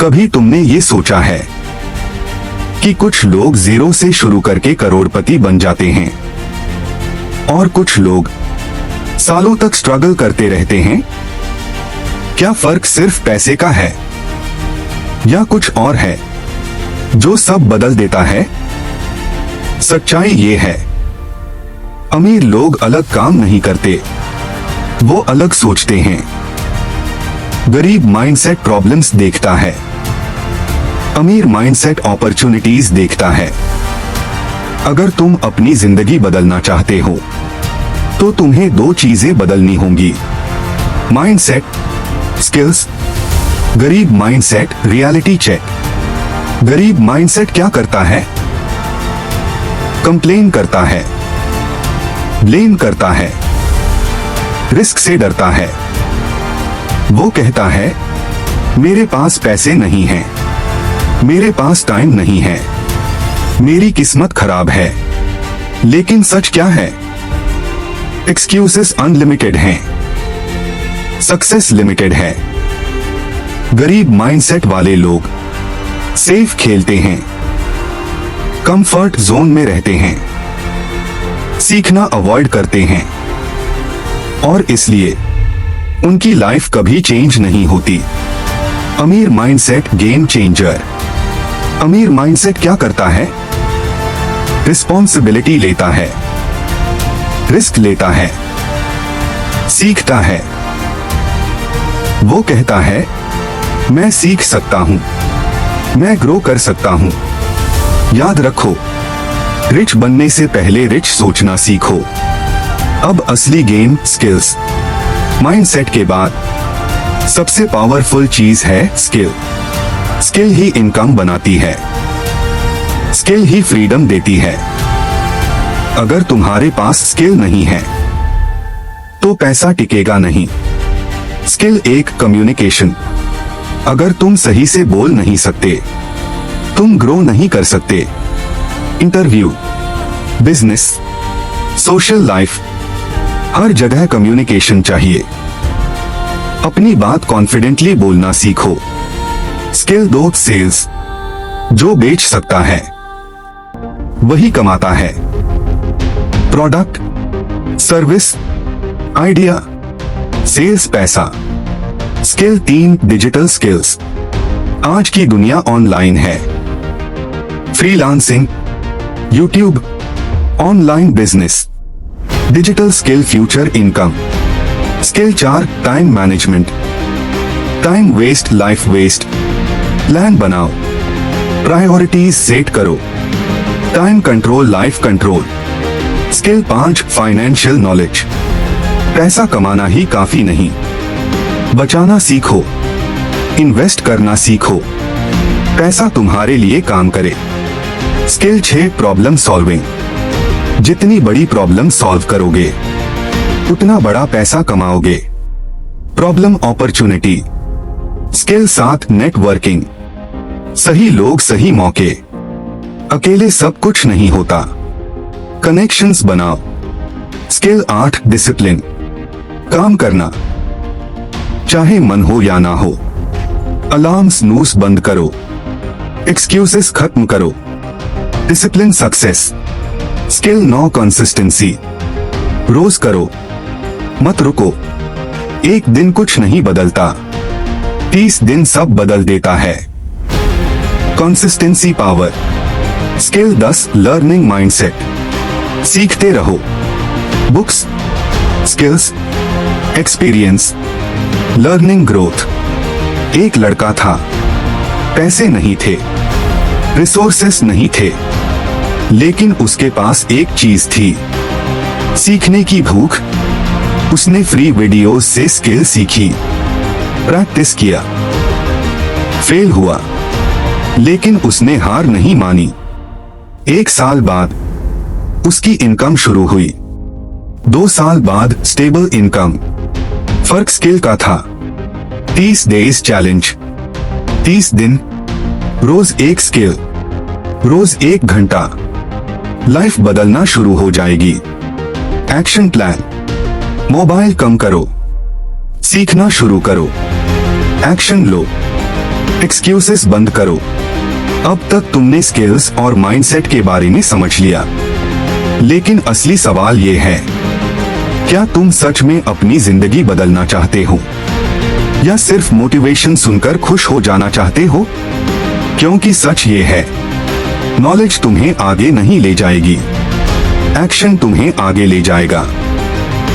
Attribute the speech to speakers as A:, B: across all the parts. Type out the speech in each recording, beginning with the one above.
A: कभी तुमने ये सोचा है कि कुछ लोग जीरो से शुरू करके करोड़पति बन जाते हैं और कुछ लोग सालों तक स्ट्रगल करते रहते हैं? क्या फर्क सिर्फ पैसे का है या कुछ और है जो सब बदल देता है? सच्चाई ये है, अमीर लोग अलग काम नहीं करते, वो अलग सोचते हैं। गरीब माइंडसेट प्रॉब्लम्स देखता है, अमीर माइंडसेट अपॉर्चुनिटीज देखता है। अगर तुम अपनी जिंदगी बदलना चाहते हो तो तुम्हें दो चीजें बदलनी होंगी, माइंडसेट, स्किल्स। गरीब माइंडसेट रियलिटी चेक। गरीब माइंडसेट क्या करता है? कंप्लेन करता है, ब्लेम करता है, रिस्क से डरता है। वो कहता है मेरे पास पैसे नहीं हैं, मेरे पास टाइम नहीं है, मेरी किस्मत खराब है। लेकिन सच क्या है? एक्सक्यूजेस अनलिमिटेड हैं, सक्सेस लिमिटेड है। गरीब माइंडसेट वाले लोग सेफ खेलते हैं, कंफर्ट जोन में रहते हैं, सीखना अवॉइड करते हैं और इसलिए उनकी लाइफ कभी चेंज नहीं होती। अमीर माइंडसेट गेम चेंजर। अमीर माइंडसेट क्या करता है? रिस्पॉन्सिबिलिटी लेता है, रिस्क लेता है, सीखता है। वो कहता है मैं सीख सकता हूं, मैं ग्रो कर सकता हूं। याद रखो, रिच बनने से पहले रिच सोचना सीखो। अब असली गेम स्किल्स। माइंडसेट के बाद सबसे पावरफुल चीज है स्किल। स्किल ही इनकम बनाती है, स्किल ही फ्रीडम देती है। अगर तुम्हारे पास स्किल नहीं है तो पैसा टिकेगा नहीं। स्किल एक कम्युनिकेशन। अगर तुम सही से बोल नहीं सकते, तुम ग्रो नहीं कर सकते। इंटरव्यू, बिजनेस, सोशल लाइफ, हर जगह कम्युनिकेशन चाहिए। अपनी बात कॉन्फिडेंटली बोलना सीखो। स्किल दो सेल्स। जो बेच सकता है वही कमाता है। प्रोडक्ट, सर्विस, आइडिया, सेल्स पैसा। स्किल तीन डिजिटल स्किल्स। आज की दुनिया ऑनलाइन है। Freelancing, YouTube, online business, digital skill future income. Skill चार time management. Time waste life waste. Plan बनाओ, प्रायोरिटीज सेट करो। Time control life control. Skill पांच फाइनेंशियल नॉलेज। पैसा कमाना ही काफी नहीं, बचाना सीखो, इन्वेस्ट करना सीखो, पैसा तुम्हारे लिए काम करे। Skill 6 problem solving. जितनी बड़ी प्रॉब्लम सॉल्व करोगे उतना बड़ा पैसा कमाओगे। Problem opportunity. Skill 7 networking. सही लोग सही मौके। अकेले सब कुछ नहीं होता, कनेक्शंस बनाओ। Skill 8 discipline. काम करना चाहे मन हो या ना हो। अलार्म स्नूज बंद करो, एक्सक्यूजेस खत्म करो। Discipline success. Skill 9 consistency. रोज करो, मत रुको। एक दिन कुछ नहीं बदलता, 30 दिन सब बदल देता है। Consistency power. Skill 10 learning mindset. सीखते रहो। Books, skills, experience, learning growth. एक लड़का था, पैसे नहीं थे, रिसोर्सेस नहीं थे, लेकिन उसके पास एक चीज थी, सीखने की भूख। उसने फ्री वीडियोस से स्किल सीखी, प्रैक्टिस किया, फेल हुआ, लेकिन उसने हार नहीं मानी। 1 साल बाद उसकी इनकम शुरू हुई, 2 साल बाद स्टेबल इनकम। फर्क स्किल का था। 30 डेज चैलेंज। 30 दिन, रोज एक स्किल, रोज 1 घंटा। लाइफ बदलना शुरू हो जाएगी। Action plan. मोबाइल कम करो, सीखना शुरू करो, एक्शन लो। एक्सक्यूजेस बंद करो। अब तक तुमने स्किल्स और माइंडसेट के बारे में समझ लिया, लेकिन असली सवाल ये है, क्या तुम सच में अपनी जिंदगी बदलना चाहते हो या सिर्फ मोटिवेशन सुनकर खुश हो जाना चाहते हो? क्योंकि सच ये है, नॉलेज तुम्हें आगे नहीं ले जाएगी, एक्शन तुम्हें आगे ले जाएगा।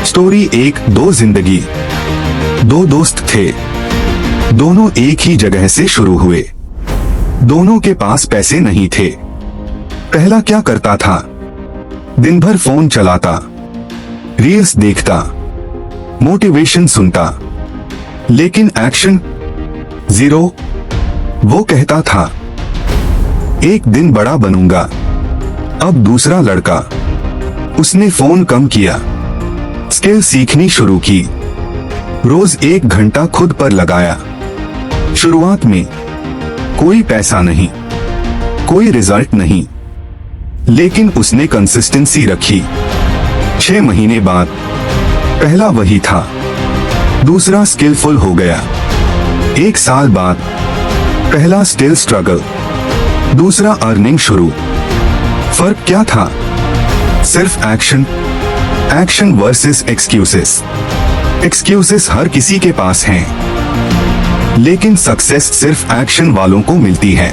A: स्टोरी 1, 2 जिंदगी। 2 दोस्त थे, दोनों एक ही जगह से शुरू हुए। दोनों के पास पैसे नहीं थे। पहला क्या करता था? दिन भर फोन चलाता, रील्स देखता, मोटिवेशन सुनता, लेकिन एक्शन जीरो। वो कहता था, एक दिन बड़ा बनूंगा। अब दूसरा लड़का, उसने फोन कम किया, स्किल सीखनी शुरू की, रोज 1 घंटा खुद पर लगाया। शुरुआत में कोई पैसा नहीं, कोई रिजल्ट नहीं, लेकिन उसने कंसिस्टेंसी रखी। 6 महीने बाद पहला वही था, दूसरा स्किलफुल हो गया। 1 साल बाद पहला स्टिल स्ट्रगल, दूसरा अर्निंग शुरू। फर्क क्या था? सिर्फ action. Action versus excuses. Excuses हर किसी के पास हैं, लेकिन सक्सेस सिर्फ एक्शन वालों को मिलती है।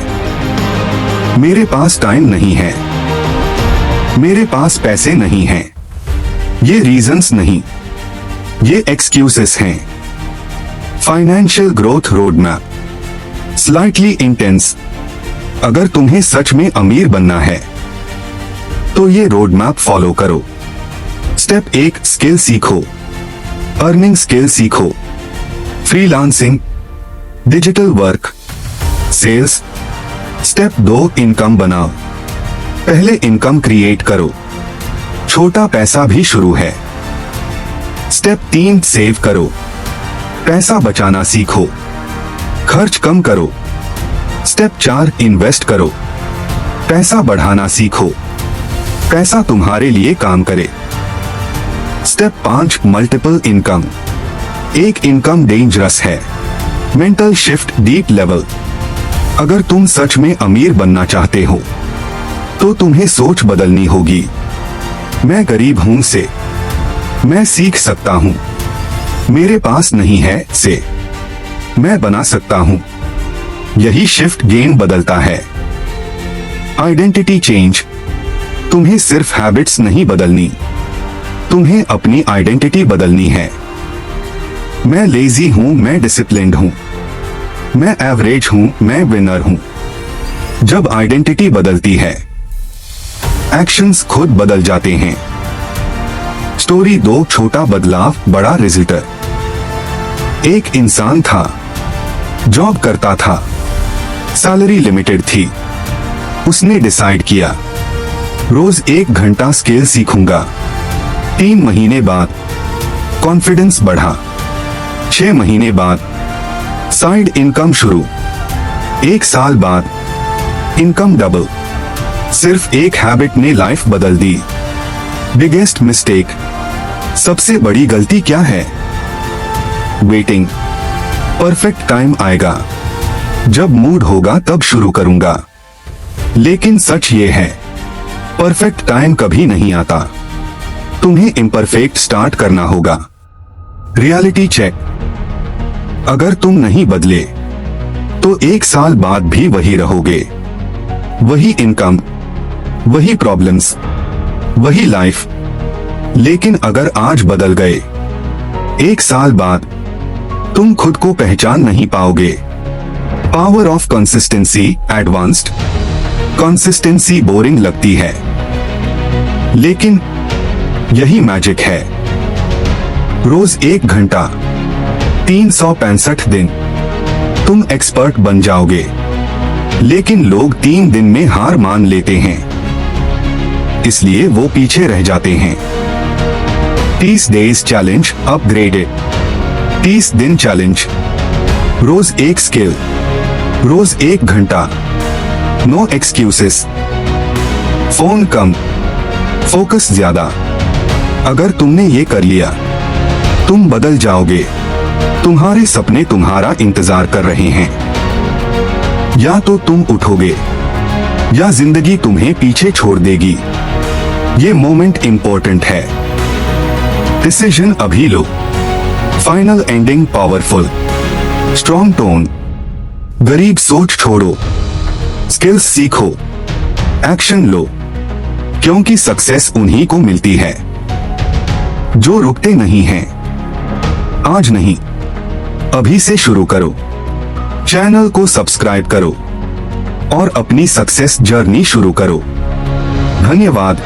A: मेरे पास टाइम नहीं है, मेरे पास पैसे नहीं हैं, ये रीजंस नहीं, ये एक्सक्यूजेस हैं। Financial growth road map. Slightly intense. अगर तुम्हें सच में अमीर बनना है तो ये रोड मैप फॉलो करो। स्टेप 1, स्किल सीखो, अर्निंग स्किल सीखो, freelancing, digital work, sales. Step 2, income बनाओ। पहले इनकम क्रिएट करो, छोटा पैसा भी शुरू है। स्टेप 3, सेव करो, पैसा बचाना सीखो, खर्च कम करो। स्टेप 4, इन्वेस्ट करो, पैसा बढ़ाना सीखो, पैसा तुम्हारे लिए काम करे। Step 5, multiple income. एक इनकम डेंजरस है, मेंटल शिफ्ट डीप लेवल। अगर तुम सच में अमीर बनना चाहते हो तो तुम्हें सोच बदलनी होगी। मैं गरीब हूं से मैं सीख सकता हूं, मेरे पास नहीं है से मैं बना सकता हूं। यही शिफ्ट गेम बदलता है। Identity change. तुम्हें सिर्फ हैबिट्स नहीं बदलनी, तुम्हें अपनी आइडेंटिटी बदलनी है। मैं लेजी हूं, मैं डिसिप्लिन्ड हूं, मैं एवरेज हूं, मैं विनर हूं। जब आइडेंटिटी बदलती है, एक्शंस खुद बदल जाते हैं। स्टोरी 2, छोटा बदलाव बड़ा रिजल्ट। एक इंसान था, जॉब करता था, सैलरी लिमिटेड थी। उसने डिसाइड किया, रोज 1 घंटा स्किल सीखूंगा। 3 महीने बाद कॉन्फिडेंस बढ़ा। 6 महीने बाद साइड इनकम शुरू। 1 साल बाद इनकम डबल। सिर्फ एक हैबिट ने लाइफ बदल दी। Biggest mistake. सबसे बड़ी गलती क्या है? वेटिंग। परफेक्ट टाइम आएगा, जब मूड होगा तब शुरू करूंगा। लेकिन सच ये है, परफेक्ट टाइम कभी नहीं आता, तुम्हें इम्परफेक्ट स्टार्ट करना होगा। Reality check. अगर तुम नहीं बदले तो 1 साल बाद भी वही रहोगे। वही इनकम, वही प्रॉब्लम्स, वही लाइफ। लेकिन अगर आज बदल गए, 1 साल बाद तुम खुद को पहचान नहीं पाओगे। Power of consistency advanced. Consistency boring लगती है, लेकिन यही मैजिक है। रोज 1 घंटा, 365 दिन, तुम एक्सपर्ट बन जाओगे। लेकिन लोग 3 दिन में हार मान लेते हैं, इसलिए वो पीछे रह जाते हैं। 30 डेज चैलेंज अपग्रेडेड। 30 दिन चैलेंज। रोज 1 स्किल, रोज 1 घंटा, नो एक्सक्यूजेस। फोन कम, फोकस ज्यादा। अगर तुमने ये कर लिया, तुम बदल जाओगे। तुम्हारे सपने तुम्हारा इंतजार कर रहे हैं। या तो तुम उठोगे या जिंदगी तुम्हें पीछे छोड़ देगी। ये मोमेंट इंपॉर्टेंट है, डिसीजन अभी लो। Final ending powerful, strong tone. गरीब सोच छोड़ो, स्किल्स सीखो, एक्शन लो, क्योंकि सक्सेस उन्हीं को मिलती है जो रुकते नहीं हैं। आज नहीं, अभी से शुरू करो। चैनल को सब्सक्राइब करो और अपनी सक्सेस जर्नी शुरू करो। धन्यवाद।